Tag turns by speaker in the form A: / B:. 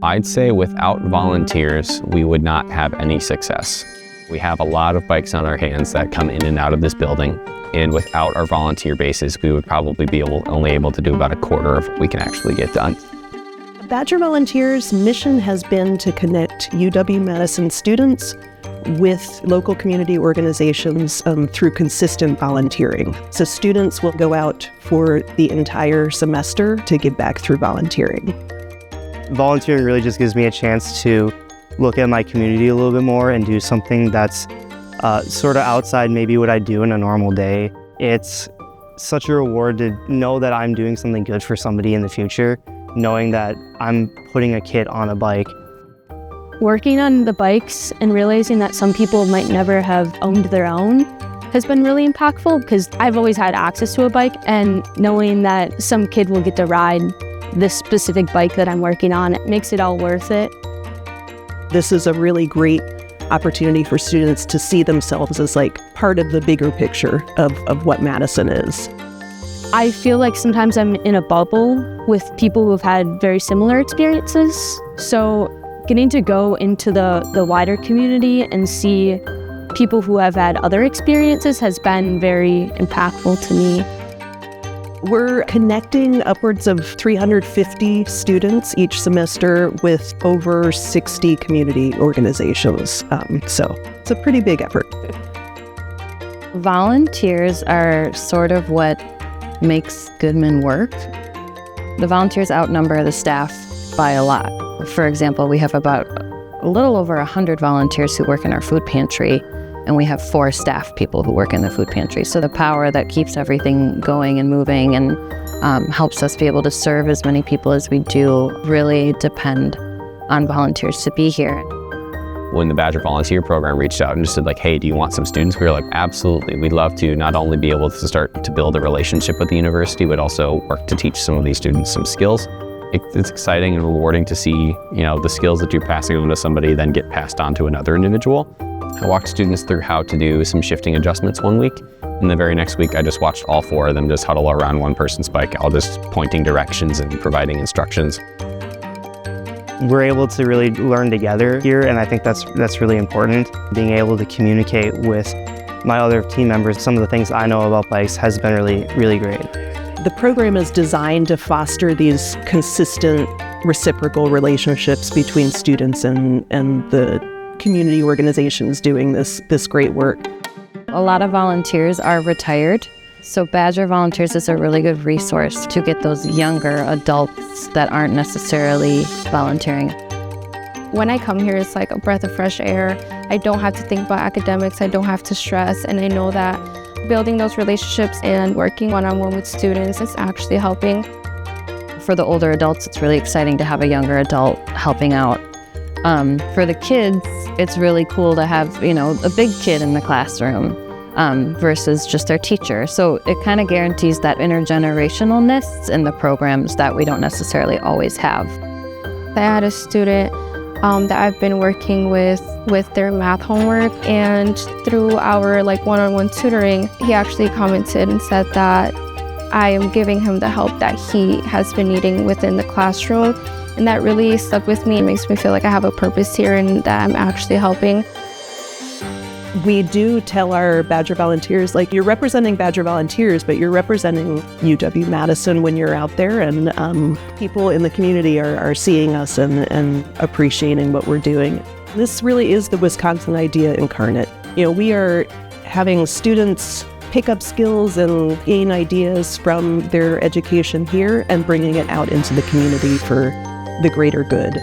A: I'd say without volunteers, we would not have any success. We have a lot of bikes on our hands that come in and out of this building, and without our volunteer bases, we would probably be only able to do about a quarter of what we can actually get done.
B: Badger Volunteers' mission has been to connect UW-Madison students with local community organizations through consistent volunteering. So students will go out for the entire semester to give back through volunteering.
C: Volunteering really just gives me a chance to look at my community a little bit more and do something that's sort of outside maybe what I do in a normal day. It's such a reward to know that I'm doing something good for somebody in the future, knowing that I'm putting a kid on a bike.
D: Working on the bikes and realizing that some people might never have owned their own has been really impactful, because I've always had access to a bike, and knowing that some kid will get to ride this specific bike that I'm working on, it makes it all worth it.
B: This is a really great opportunity for students to see themselves as like part of the bigger picture of what Madison is.
D: I feel like sometimes I'm in a bubble with people who have had very similar experiences. So getting to go into the wider community and see people who have had other experiences has been very impactful to me.
B: We're connecting upwards of 350 students each semester with over 60 community organizations. So it's a pretty big effort.
E: Volunteers are sort of what makes Goodman work. The volunteers outnumber the staff by a lot. For example, we have about a little over 100 volunteers who work in our food pantry, and we have 4 staff people who work in the food pantry. So the power that keeps everything going and moving and helps us be able to serve as many people as we do really depend on volunteers to be here.
A: When the Badger Volunteer Program reached out and just said like, hey, do you want some students? We were like, absolutely. We'd love to not only be able to start to build a relationship with the university, but also work to teach some of these students some skills. It's exciting and rewarding to see, the skills that you're passing on to somebody then get passed on to another individual. I walked students through how to do some shifting adjustments one week, and the very next week I just watched all 4 of them just huddle around one person's bike, all just pointing directions and providing instructions.
C: We're able to really learn together here, and I think that's really important. Being able to communicate with my other team members, some of the things I know about bikes has been really, really great.
B: The program is designed to foster these consistent reciprocal relationships between students and the community organizations doing this great work.
E: A lot of volunteers are retired, so Badger Volunteers is a really good resource to get those younger adults that aren't necessarily volunteering.
F: When I come here, it's like a breath of fresh air. I don't have to think about academics, I don't have to stress, and I know that building those relationships and working one-on-one with students is actually helping.
E: For the older adults, it's really exciting to have a younger adult helping out. For the kids, it's really cool to have, a big kid in the classroom versus just their teacher. So it kind of guarantees that intergenerationalness in the programs that we don't necessarily always have.
F: I had a student that I've been working with their math homework, and through our one-on-one tutoring, he actually commented and said that I am giving him the help that he has been needing within the classroom. And that really stuck with me. It makes me feel like I have a purpose here and that I'm actually helping.
B: We do tell our Badger Volunteers, you're representing Badger Volunteers, but you're representing UW-Madison when you're out there, and people in the community are seeing us and appreciating what we're doing. This really is the Wisconsin idea incarnate. We are having students pick up skills and gain ideas from their education here and bringing it out into the community for the greater good.